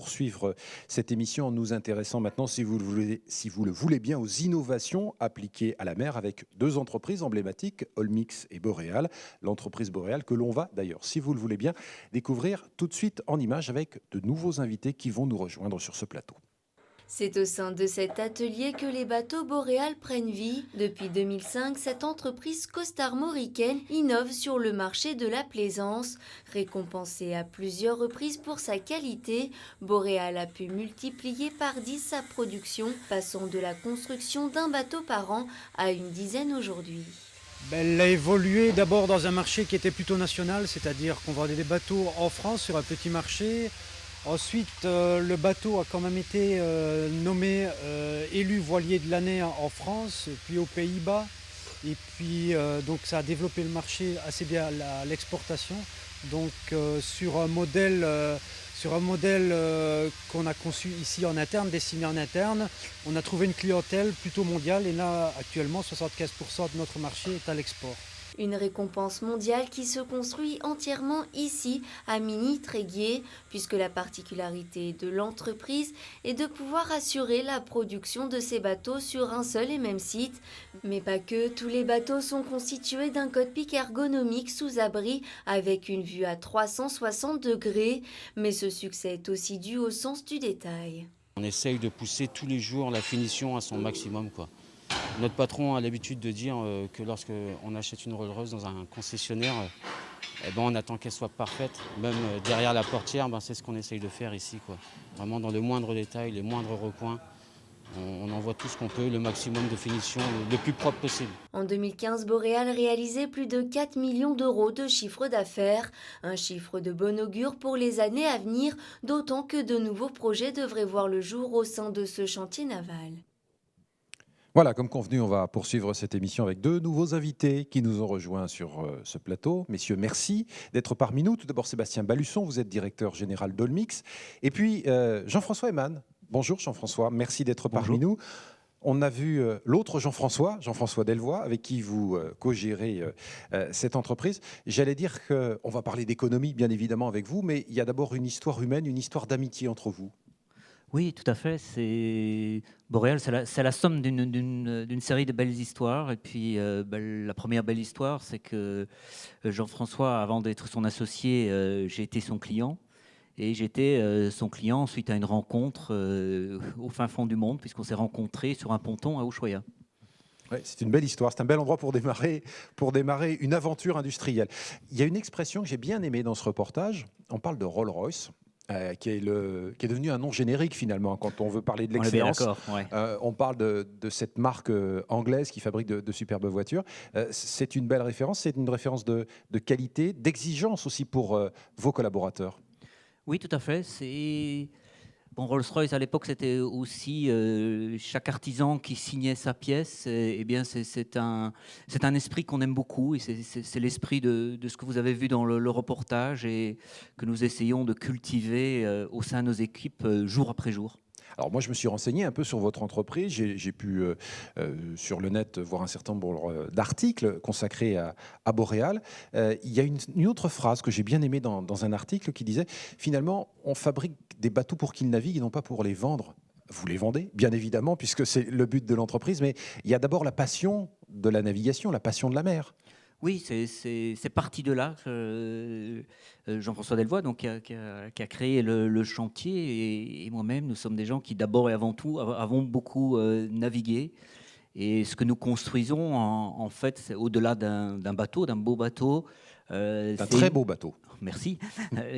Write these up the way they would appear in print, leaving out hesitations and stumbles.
poursuivre cette émission en nous intéressant maintenant, si vous le voulez bien, aux innovations appliquées à la mer avec deux entreprises emblématiques, Olmix et Boréal. L'entreprise Boréal que l'on va d'ailleurs, si vous le voulez bien, découvrir tout de suite en images avec de nouveaux invités qui vont nous rejoindre sur ce plateau. C'est au sein de cet atelier que les bateaux Boréal prennent vie. Depuis 2005, cette entreprise costarmoricaine innove sur le marché de la plaisance. Récompensée à plusieurs reprises pour sa qualité, Boréal a pu multiplier par 10 sa production, passant de la construction d'un bateau par an à une dizaine aujourd'hui. Elle a évolué d'abord dans un marché qui était plutôt national, c'est-à-dire qu'on vendait des bateaux en France sur un petit marché. Ensuite, le bateau a quand même été nommé élu voilier de l'année en France, puis aux Pays-Bas. Et puis, donc ça a développé le marché assez bien à l'exportation. Donc, sur un modèle qu'on a conçu ici en interne, dessiné en interne, on a trouvé une clientèle plutôt mondiale. Et là, actuellement, 75% de notre marché est à l'export. Une récompense mondiale qui se construit entièrement ici, à Mini-Tréguier, puisque la particularité de l'entreprise est de pouvoir assurer la production de ces bateaux sur un seul et même site. Mais pas que, tous les bateaux sont constitués d'un cockpit ergonomique sous abri, avec une vue à 360 degrés. Mais ce succès est aussi dû au sens du détail. On essaye de pousser tous les jours la finition à son maximum, quoi. Notre patron a l'habitude de dire que lorsqu'on achète une Rolls-Royce dans un concessionnaire, on attend qu'elle soit parfaite. Même derrière la portière, c'est ce qu'on essaye de faire ici, quoi. Vraiment dans le moindre détail, les moindres recoins. On envoie tout ce qu'on peut, le maximum de finition, le plus propre possible. En 2015, Boréal réalisait plus de 4 millions d'euros de chiffre d'affaires. Un chiffre de bon augure pour les années à venir, d'autant que de nouveaux projets devraient voir le jour au sein de ce chantier naval. Voilà, comme convenu, on va poursuivre cette émission avec deux nouveaux invités qui nous ont rejoints sur ce plateau. Messieurs, merci d'être parmi nous. Tout d'abord, Sébastien Balusson, vous êtes directeur général d'Olmix. Et puis, Jean-François Heymann. Bonjour Jean-François, merci d'être parmi nous. On a vu l'autre Jean-François Delvoye, avec qui vous co-gérez cette entreprise. J'allais dire qu'on va parler d'économie, bien évidemment, avec vous, mais il y a d'abord une histoire humaine, une histoire d'amitié entre vous. Oui, tout à fait. Boréal, c'est la somme d'une série de belles histoires. Et puis, la première belle histoire, c'est que Jean-François, avant d'être son associé, j'ai été son client. Et j'étais son client suite à une rencontre au fin fond du monde, puisqu'on s'est rencontrés sur un ponton à Ushuaïa. Ouais, c'est une belle histoire, c'est un bel endroit pour démarrer une aventure industrielle. Il y a une expression que j'ai bien aimée dans ce reportage, on parle de Rolls-Royce. Qui est devenu un nom générique finalement quand on veut parler de l'excellence. Ouais. On parle de cette marque anglaise qui fabrique de superbes voitures. C'est une belle référence, c'est une référence de qualité, d'exigence aussi pour vos collaborateurs. Oui, tout à fait. Rolls-Royce à l'époque, c'était aussi chaque artisan qui signait sa pièce. C'est un esprit qu'on aime beaucoup et c'est l'esprit de ce que vous avez vu dans le reportage et que nous essayons de cultiver au sein de nos équipes jour après jour. Alors moi, je me suis renseigné un peu sur votre entreprise. J'ai pu, sur le net, voir un certain nombre d'articles consacrés à Boréal. Il y a une autre phrase que j'ai bien aimée dans un article qui disait « Finalement, on fabrique des bateaux pour qu'ils naviguent et non pas pour les vendre ». Vous les vendez, bien évidemment, puisque c'est le but de l'entreprise. Mais il y a d'abord la passion de la navigation, la passion de la mer. Oui, c'est parti de là. Jean-François Delvoye, donc, qui a créé le chantier, et moi-même, nous sommes des gens qui, d'abord et avant tout, avons beaucoup navigué. Et ce que nous construisons, en fait, c'est au-delà d'un bateau, d'un beau bateau. Un très beau bateau. Merci.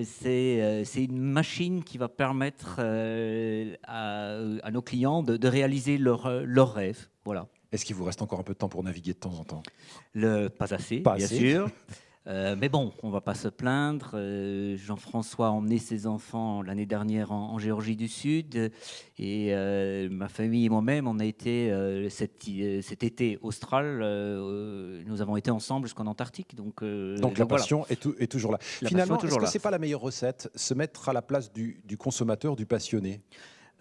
C'est une machine qui va permettre à nos clients de réaliser leurs rêves. Voilà. Est-ce qu'il vous reste encore un peu de temps pour naviguer de temps en temps? Pas assez, bien sûr. Mais bon, on ne va pas se plaindre. Jean-François a emmené ses enfants l'année dernière en Géorgie du Sud. Et ma famille et moi-même, on a été cet été austral. Nous avons été ensemble jusqu'en Antarctique. Donc la passion est toujours là. Finalement, est-ce que ce n'est pas la meilleure recette, se mettre à la place du consommateur, du passionné?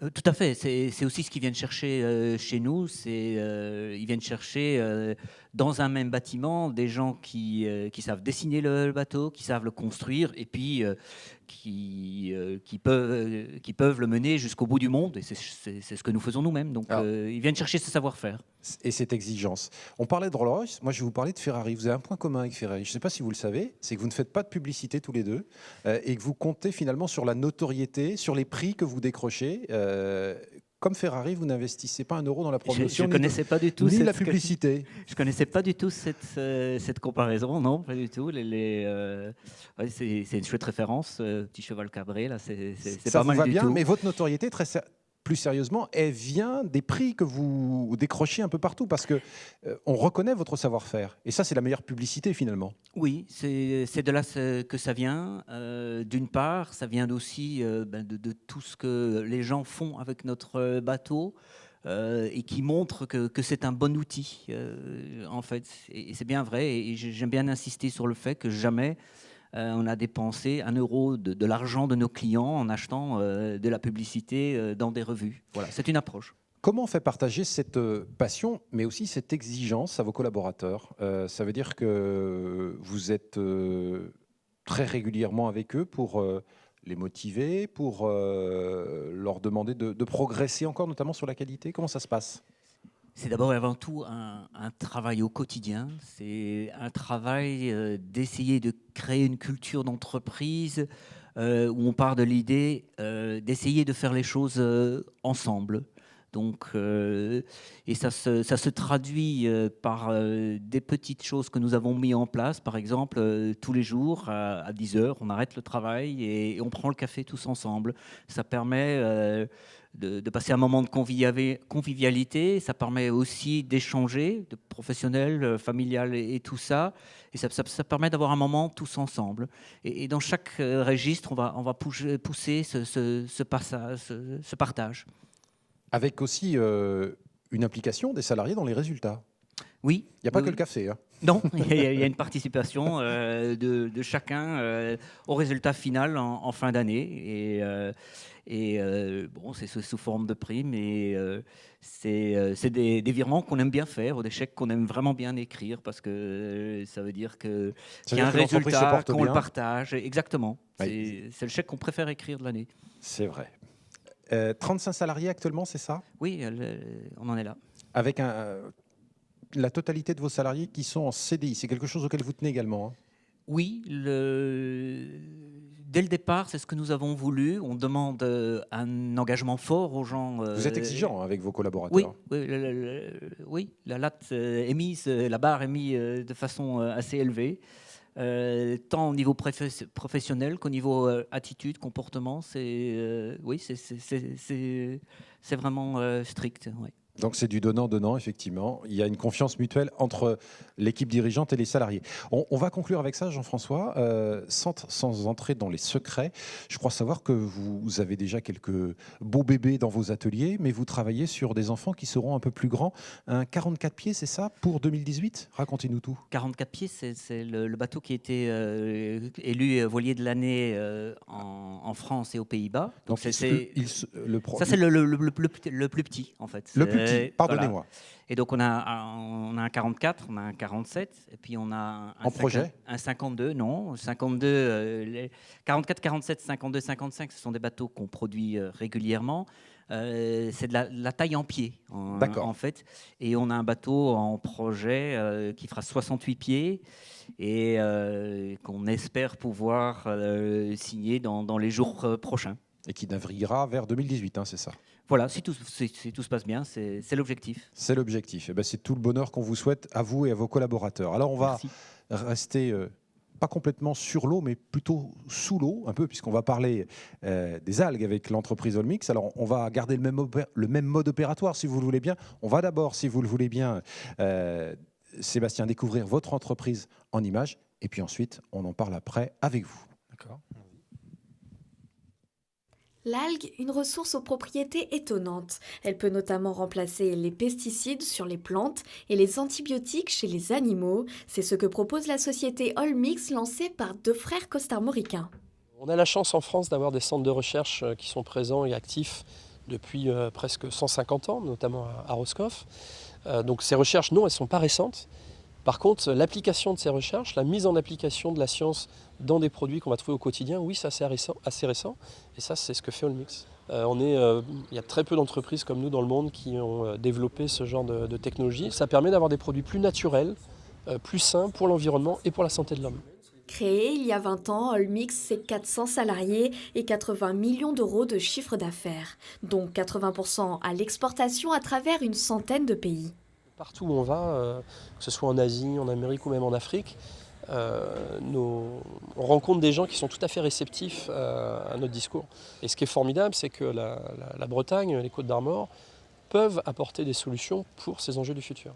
Tout à fait, c'est aussi ce qu'ils viennent chercher chez nous. Ils viennent chercher dans un même bâtiment des gens qui savent dessiner le bateau, qui savent le construire et puis qui peuvent le mener jusqu'au bout du monde. Et c'est ce que nous faisons nous-mêmes. Donc ils viennent chercher ce savoir-faire. Et cette exigence. On parlait de Rolls-Royce, moi je vais vous parler de Ferrari. Vous avez un point commun avec Ferrari, je ne sais pas si vous le savez, c'est que vous ne faites pas de publicité tous les deux et que vous comptez finalement sur la notoriété, sur les prix que vous décrochez. Comme Ferrari, vous n'investissez pas un euro dans la promotion Je connaissais pas du tout ni la publicité. Je connaissais pas du tout cette comparaison, non, pas du tout. Ouais, c'est une chouette référence, petit cheval cabré, là, c'est Ça pas vous mal va du bien, tout. mais votre notoriété, plus sérieusement, elle vient des prix que vous décrochez un peu partout parce que on reconnaît votre savoir-faire. Et ça, c'est la meilleure publicité finalement. Oui, c'est de là que ça vient. D'une part, ça vient aussi de tout ce que les gens font avec notre bateau et qui montre que c'est un bon outil, en fait. Et c'est bien vrai. Et j'aime bien insister sur le fait que jamais on a dépensé un euro de l'argent de nos clients en achetant de la publicité dans des revues. Voilà, c'est une approche. Comment on fait partager cette passion, mais aussi cette exigence à vos collaborateurs? Ça veut dire que vous êtes très régulièrement avec eux pour les motiver, pour leur demander de progresser encore, notamment sur la qualité. Comment ça se passe? C'est d'abord et avant tout un travail au quotidien. C'est un travail d'essayer de créer une culture d'entreprise où on part de l'idée d'essayer de faire les choses ensemble. Donc, et ça se traduit par des petites choses que nous avons mis en place. Par exemple, tous les jours à 10 heures, on arrête le travail et on prend le café tous ensemble. Ça permet de passer un moment de convivialité. Ça permet aussi d'échanger, de professionnel, familial et tout ça. Et ça permet d'avoir un moment tous ensemble. Et dans chaque registre, on va pousser ce partage. Avec aussi une implication des salariés dans les résultats. Oui. Il n'y a pas oui, que le café. Hein. Non, il y a une participation de chacun au résultat final en fin d'année. Bon, c'est sous forme de prime et c'est des virements qu'on aime bien faire, ou des chèques qu'on aime vraiment bien écrire parce que ça veut dire qu'il y a un résultat, qu'on le partage. Exactement. Oui. C'est le chèque qu'on préfère écrire de l'année. C'est vrai. 35 salariés actuellement, c'est ça? Oui, on en est là. Avec la totalité de vos salariés qui sont en CDI, c'est quelque chose auquel vous tenez également, hein? Oui, dès le départ, c'est ce que nous avons voulu. On demande un engagement fort aux gens. Vous êtes exigeant avec vos collaborateurs. Oui, la latte est mise, la barre est mise de façon assez élevée. Tant au niveau professionnel qu'au niveau attitude, comportement, c'est vraiment strict. Ouais. Donc c'est du donnant-donnant, effectivement. Il y a une confiance mutuelle entre l'équipe dirigeante et les salariés. On va conclure avec ça, Jean-François, sans entrer dans les secrets. Je crois savoir que vous avez déjà quelques beaux bébés dans vos ateliers, mais vous travaillez sur des enfants qui seront un peu plus grands. Un 44 pieds, c'est ça, pour 2018? Racontez-nous tout. 44 pieds, c'est le bateau qui a été élu voilier de l'année en France et aux Pays-Bas. Donc ça, c'est le plus petit, en fait. Le plus petit, pardonnez-moi. Voilà. Et donc on a un 44, on a un 47, et puis on a un 52, non, 52, les 44, 47, 52, 55, ce sont des bateaux qu'on produit régulièrement. C'est de la taille en pied, en fait. Et on a un bateau en projet qui fera 68 pieds et qu'on espère pouvoir signer dans les jours prochains. Et qui naviguera vers 2018, hein, c'est ça? Voilà, si tout se passe bien, c'est l'objectif. C'est l'objectif. Et ben, c'est tout le bonheur qu'on vous souhaite à vous et à vos collaborateurs. Alors on va rester pas complètement sur l'eau, mais plutôt sous l'eau, un peu, puisqu'on va parler des algues avec l'entreprise Olmix. Alors on va garder le même mode opératoire, si vous le voulez bien. On va d'abord, si vous le voulez bien, Sébastien, découvrir votre entreprise en images. Et puis ensuite, on en parle après avec vous. D'accord. L'algue, une ressource aux propriétés étonnantes. Elle peut notamment remplacer les pesticides sur les plantes et les antibiotiques chez les animaux. C'est ce que propose la société Olmix, lancée par deux frères costarmoricains. On a la chance en France d'avoir des centres de recherche qui sont présents et actifs depuis presque 150 ans, notamment à Roscoff. Donc ces recherches, non, elles ne sont pas récentes. Par contre, l'application de ces recherches, la mise en application de la science dans des produits qu'on va trouver au quotidien, oui, c'est assez récent. Et ça, c'est ce que fait Allmix. Il y a très peu d'entreprises comme nous dans le monde qui ont développé ce genre de technologie. Ça permet d'avoir des produits plus naturels, plus sains pour l'environnement et pour la santé de l'homme. Créé il y a 20 ans, Allmix, c'est 400 salariés et 80 millions d'euros de chiffre d'affaires, dont 80% à l'exportation à travers une centaine de pays. Partout où on va, que ce soit en Asie, en Amérique ou même en Afrique, on rencontre des gens qui sont tout à fait réceptifs à notre discours. Et ce qui est formidable, c'est que la Bretagne, les Côtes-d'Armor, peuvent apporter des solutions pour ces enjeux du futur.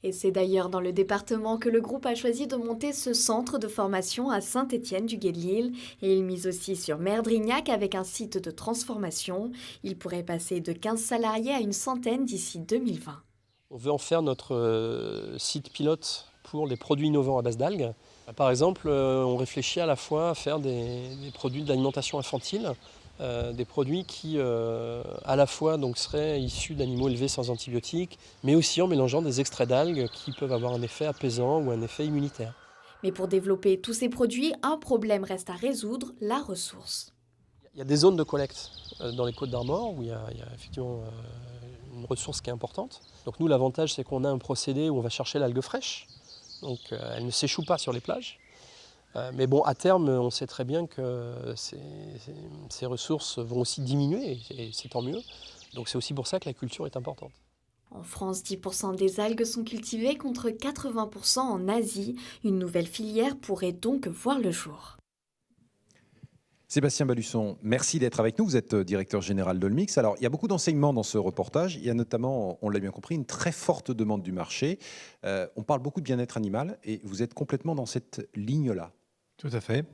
Et c'est d'ailleurs dans le département que le groupe a choisi de monter ce centre de formation à Saint-Étienne-du-Guet-de-Lille. Et il mise aussi sur Merdrignac avec un site de transformation. Il pourrait passer de 15 salariés à une centaine d'ici 2020. On veut en faire notre site pilote pour les produits innovants à base d'algues. Par exemple, on réfléchit à la fois à faire des produits de l'alimentation infantile, des produits qui à la fois donc, seraient issus d'animaux élevés sans antibiotiques, mais aussi en mélangeant des extraits d'algues qui peuvent avoir un effet apaisant ou un effet immunitaire. Mais pour développer tous ces produits, un problème reste à résoudre, la ressource. Il y a des zones de collecte dans les Côtes-d'Armor où il y a effectivement une ressource qui est importante. Donc nous, l'avantage, c'est qu'on a un procédé où on va chercher l'algue fraîche. Donc elle ne s'échoue pas sur les plages. Mais bon, à terme, on sait très bien que ces ressources vont aussi diminuer, et c'est tant mieux. Donc c'est aussi pour ça que la culture est importante. En France, 10% des algues sont cultivées contre 80% en Asie. Une nouvelle filière pourrait donc voir le jour. Sébastien Balusson, merci d'être avec nous. Vous êtes directeur général d'Allmix. Alors, il y a beaucoup d'enseignements dans ce reportage. Il y a notamment, on l'a bien compris, une très forte demande du marché. On parle beaucoup de bien-être animal et vous êtes complètement dans cette ligne-là. Tout à fait.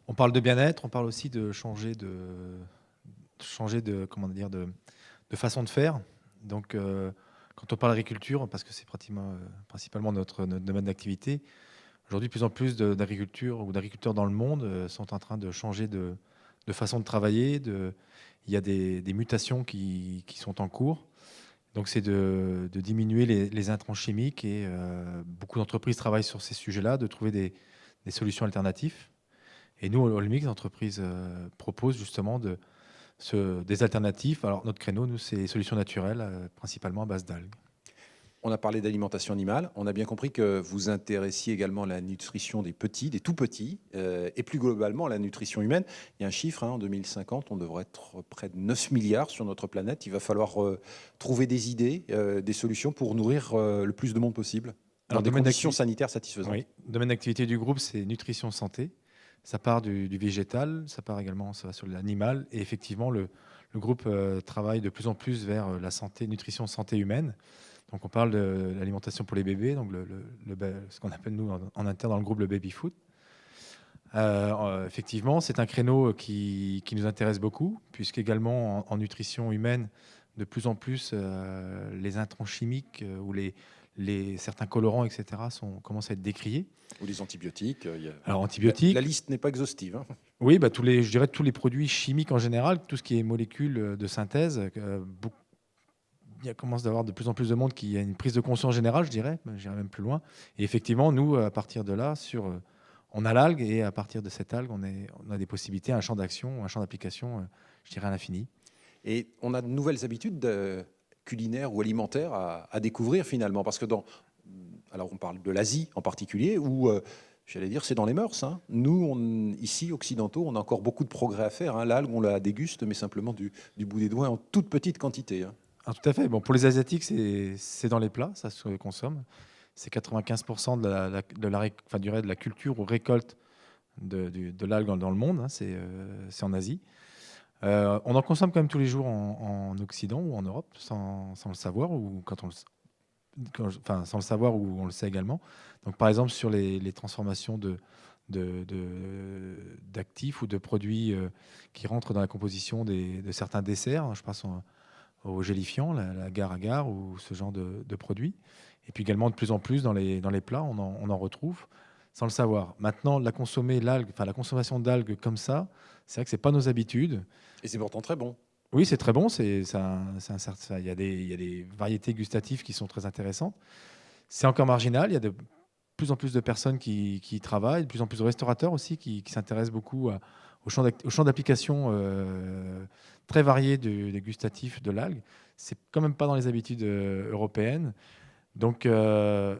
On parle de bien-être, on parle aussi de changer de façon de faire. Donc, quand on parle d'agriculture, parce que c'est principalement notre domaine d'activité, aujourd'hui, de plus en plus d'agriculture ou d'agriculteurs dans le monde sont en train de changer de façon de travailler. Il y a des mutations qui sont en cours. Donc, c'est de diminuer les intrants chimiques et beaucoup d'entreprises travaillent sur ces sujets-là, de trouver des solutions alternatives. Et nous, Allmix, l'entreprise propose justement des alternatives. Alors, notre créneau, nous, c'est solutions naturelles, principalement à base d'algues. On a parlé d'alimentation animale. On a bien compris que vous intéressiez également à la nutrition des petits, des tout petits, et plus globalement à la nutrition humaine. Il y a un chiffre, en 2050, on devrait être près de 9 milliards sur notre planète. Il va falloir trouver des idées, des solutions pour nourrir le plus de monde possible, dans des conditions sanitaires satisfaisantes. Oui, le domaine d'activité du groupe, c'est nutrition santé. Ça part du végétal, ça va sur l'animal. Et effectivement, le groupe travaille de plus en plus vers la nutrition santé humaine. Donc on parle de l'alimentation pour les bébés, donc ce qu'on appelle nous en interne dans le groupe le baby food. Effectivement, c'est un créneau qui nous intéresse beaucoup, puisqu'également en nutrition humaine, de plus en plus les intrants chimiques ou certains colorants, etc., commencent à être décriés. Ou les antibiotiques. Alors antibiotiques. La liste n'est pas exhaustive. Oui, je dirais tous les produits chimiques en général, tout ce qui est molécules de synthèse. Il commence d'avoir de plus en plus de monde qui a une prise de conscience générale, je dirais même plus loin. Et effectivement, nous, à partir de là, on a l'algue, et à partir de cette algue, on a des possibilités, un champ d'action, un champ d'application, je dirais à l'infini. Et on a de nouvelles habitudes culinaires ou alimentaires à découvrir finalement, parce que alors on parle de l'Asie en particulier, où j'allais dire c'est dans les mœurs. Nous, ici, occidentaux, on a encore beaucoup de progrès à faire. L'algue, on la déguste, mais simplement du bout des doigts en toute petite quantité. Ah, tout à fait. Bon, pour les Asiatiques, c'est dans les plats, ça se consomme. C'est 95% de la culture ou récolte de l'algue dans le monde. C'est en Asie. On en consomme quand même tous les jours en Occident ou en Europe, sans le savoir, ou sans le savoir, ou on le sait également. Donc, par exemple, sur les transformations d'actifs ou de produits qui rentrent dans la composition de certains desserts, je pense au gélifiant, la agar-agar ou ce genre de produits. Et puis également, de plus en plus, dans les plats, on en retrouve sans le savoir. Maintenant, la consommation d'algues comme ça, c'est vrai que ce n'est pas nos habitudes. Et c'est pourtant très bon. Oui, c'est très bon. Il y a des variétés gustatives qui sont très intéressantes. C'est encore marginal. Il y a de plus en plus de personnes qui y travaillent, de plus en plus de restaurateurs aussi qui s'intéressent beaucoup au champ d'application très varié des gustatifs de l'algue. C'est quand même pas dans les habitudes européennes. Donc, je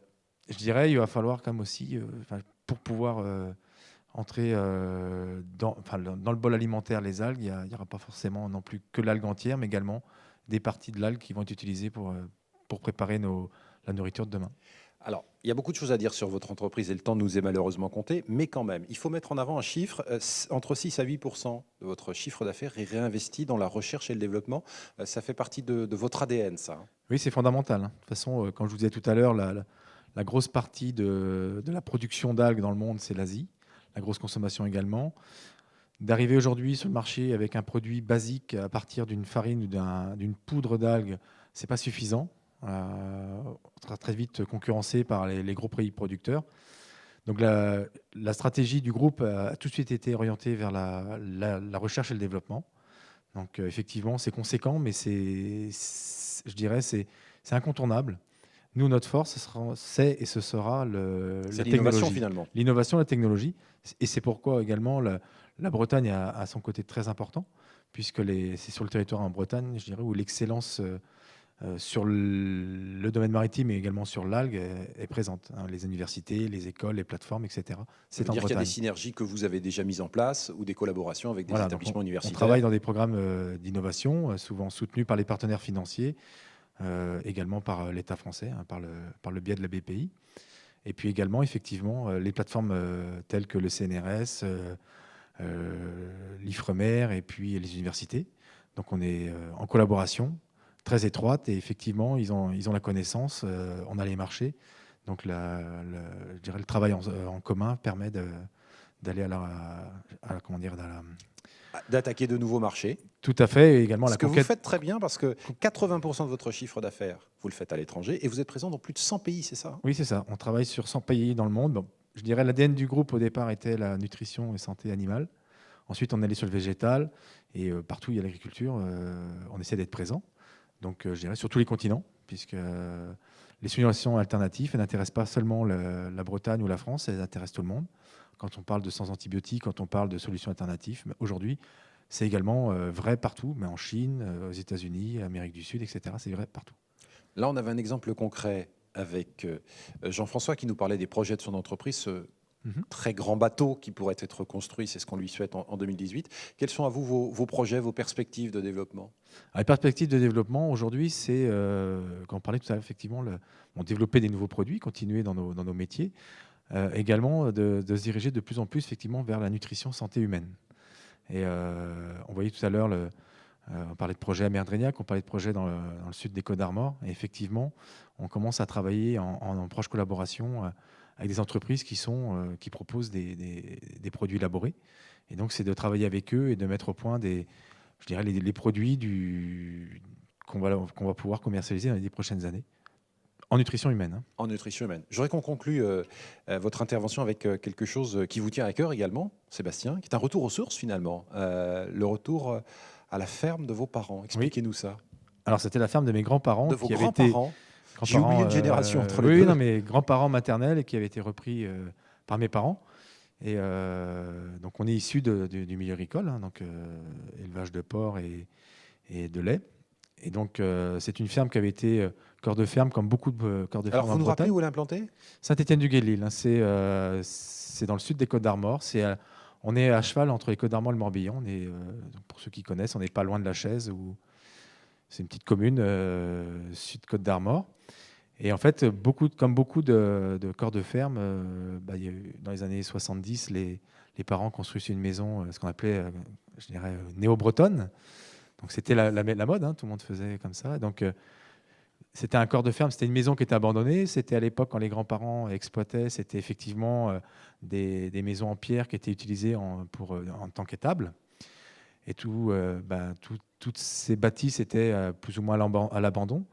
dirais, il va falloir quand même aussi, pour pouvoir entrer dans le bol alimentaire, les algues, il n'y aura pas forcément non plus que l'algue entière, mais également des parties de l'algue qui vont être utilisées pour préparer la nourriture de demain. Alors, il y a beaucoup de choses à dire sur votre entreprise et le temps nous est malheureusement compté, mais quand même, il faut mettre en avant un chiffre. Entre 6 à 8% de votre chiffre d'affaires est réinvesti dans la recherche et le développement. Ça fait partie de votre ADN, ça. Oui, c'est fondamental. De toute façon, comme je vous disais tout à l'heure, la grosse partie de la production d'algues dans le monde, c'est l'Asie. La grosse consommation également. D'arriver aujourd'hui sur le marché avec un produit basique à partir d'une farine ou d'une poudre d'algues, ce n'est pas suffisant. On sera très vite concurrencé par les gros pays producteurs. Donc la stratégie du groupe a tout de suite été orientée vers la recherche et le développement. Donc effectivement, c'est conséquent, mais je dirais c'est incontournable. Nous, notre force, c'est et ce sera la l'innovation finalement. L'innovation, la technologie. Et c'est pourquoi également la Bretagne a son côté très important, puisque c'est sur le territoire en Bretagne, je dirais, où l'excellence sur le domaine maritime et également sur l'algue est présente. Les universités, les écoles, les plateformes, etc. C'est en Bretagne. Qu'il y a des synergies que vous avez déjà mises en place ou des collaborations avec des établissements universitaires. On travaille dans des programmes d'innovation, souvent soutenus par les partenaires financiers, également par l'État français, par le biais de la BPI. Et puis également, effectivement, les plateformes telles que le CNRS, l'IFREMER et puis les universités. Donc on est en collaboration très étroite et effectivement, ils ont la connaissance, on a les marchés. Donc je dirais le travail en commun permet d'aller d'attaquer de nouveaux marchés. Tout à fait. Et également ce que vous faites très bien, parce que 80% de votre chiffre d'affaires, vous le faites à l'étranger et vous êtes présent dans plus de 100 pays, c'est ça? Oui, c'est ça. On travaille sur 100 pays dans le monde. Bon, je dirais l'ADN du groupe au départ était la nutrition et santé animale. Ensuite, on est allé sur le végétal et partout où il y a l'agriculture, on essaie d'être présent. Donc, je dirais sur tous les continents, puisque les solutions alternatives n'intéressent pas seulement la Bretagne ou la France, elles intéressent tout le monde. Quand on parle de sans antibiotiques, quand on parle de solutions alternatives, aujourd'hui, c'est également vrai partout, mais en Chine, aux États-Unis, Amérique du Sud, etc. C'est vrai partout. Là, on avait un exemple concret avec Jean-François qui nous parlait des projets de son entreprise, très grand bateau qui pourrait être construit, c'est ce qu'on lui souhaite en 2018. Quels sont à vous vos projets, vos perspectives de développement? Les perspectives de développement aujourd'hui, c'est, quand on parlait tout à l'heure, effectivement, développer des nouveaux produits, continuer dans nos métiers, également de se diriger de plus en plus effectivement vers la nutrition santé humaine. Et on voyait tout à l'heure, on parlait de projet à Merdrignac, on parlait de projet dans le sud des Côtes-d'Armor. Et effectivement, on commence à travailler en proche collaboration avec des entreprises qui proposent des produits élaborés. Et donc, c'est de travailler avec eux et de mettre au point les produits qu'on va pouvoir commercialiser dans les 10 prochaines années. En nutrition humaine. En nutrition humaine. J'aurais qu'on conclue votre intervention avec quelque chose qui vous tient à cœur également, Sébastien, qui est un retour aux sources finalement. Le retour à la ferme de vos parents. Expliquez-nous ça. Alors, c'était la ferme de mes grands-parents. De vos grands-parents. J'ai oublié une génération entre les deux. Oui, non, mes grands-parents maternels et qui avaient été repris par mes parents. Et donc, on est issus du milieu agricole, donc élevage de porc et de lait. Et donc, c'est une ferme qui avait été corps de ferme, comme beaucoup de corps de ferme en Bretagne. Alors, vous nous rappelez où elle est implantée? Saint-Étienne-du-Guet-de-Lille. C'est dans le sud des Côtes-d'Armor. On est à cheval entre les Côtes-d'Armor et le Morbihan. Pour ceux qui connaissent, on n'est pas loin de la Chaise. C'est une petite commune sud Côtes-d'Armor. Et en fait, comme beaucoup de corps de ferme, dans les années 70, les parents construisent une maison, ce qu'on appelait, je dirais, néo-bretonne. Donc c'était la mode, tout le monde faisait comme ça. Donc c'était un corps de ferme, c'était une maison qui était abandonnée. C'était à l'époque quand les grands-parents exploitaient, c'était effectivement des maisons en pierre qui étaient utilisées en tant qu'étable. Et toutes ces bâtisses étaient plus ou moins à l'abandon.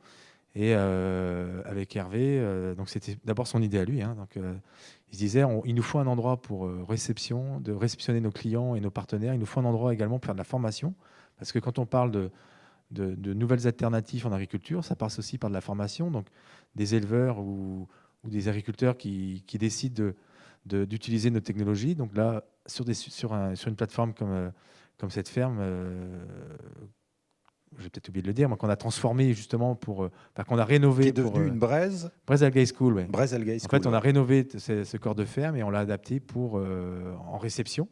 Et avec Hervé, donc c'était d'abord son idée à lui. Il se disait, il nous faut un endroit pour réceptionner nos clients et nos partenaires. Il nous faut un endroit également pour faire de la formation. Parce que quand on parle de nouvelles alternatives en agriculture. Ça passe aussi par de la formation, donc des éleveurs ou des agriculteurs qui décident d'utiliser nos technologies. Donc là, sur une plateforme comme cette ferme, j'ai peut-être oublié de le dire, mais qu'on a transformé justement qu'on a rénové. Qui est devenu une braise. Braise Algae School, oui. Braise Algae En School. fait, on a rénové ce corps de ferme et on l'a adapté en réception.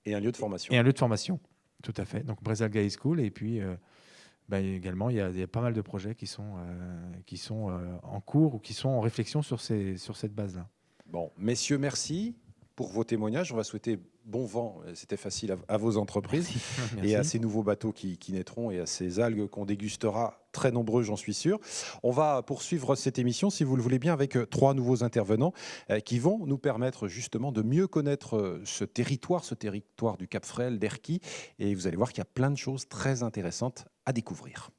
Et un lieu de formation. Et un lieu de formation, tout à fait. Donc Braise Algae School. Et puis également, il y a pas mal de projets qui sont en cours ou qui sont en réflexion sur cette base-là. Bon, messieurs, merci pour vos témoignages. On va souhaiter bon vent, c'était facile, à vos entreprises Merci. et à ces nouveaux bateaux qui naîtront et à ces algues qu'on dégustera très nombreux, j'en suis sûr. On va poursuivre cette émission, si vous le voulez bien, avec 3 nouveaux intervenants qui vont nous permettre justement de mieux connaître ce territoire du Cap Fréhel, d'Erquy. Et vous allez voir qu'il y a plein de choses très intéressantes à découvrir.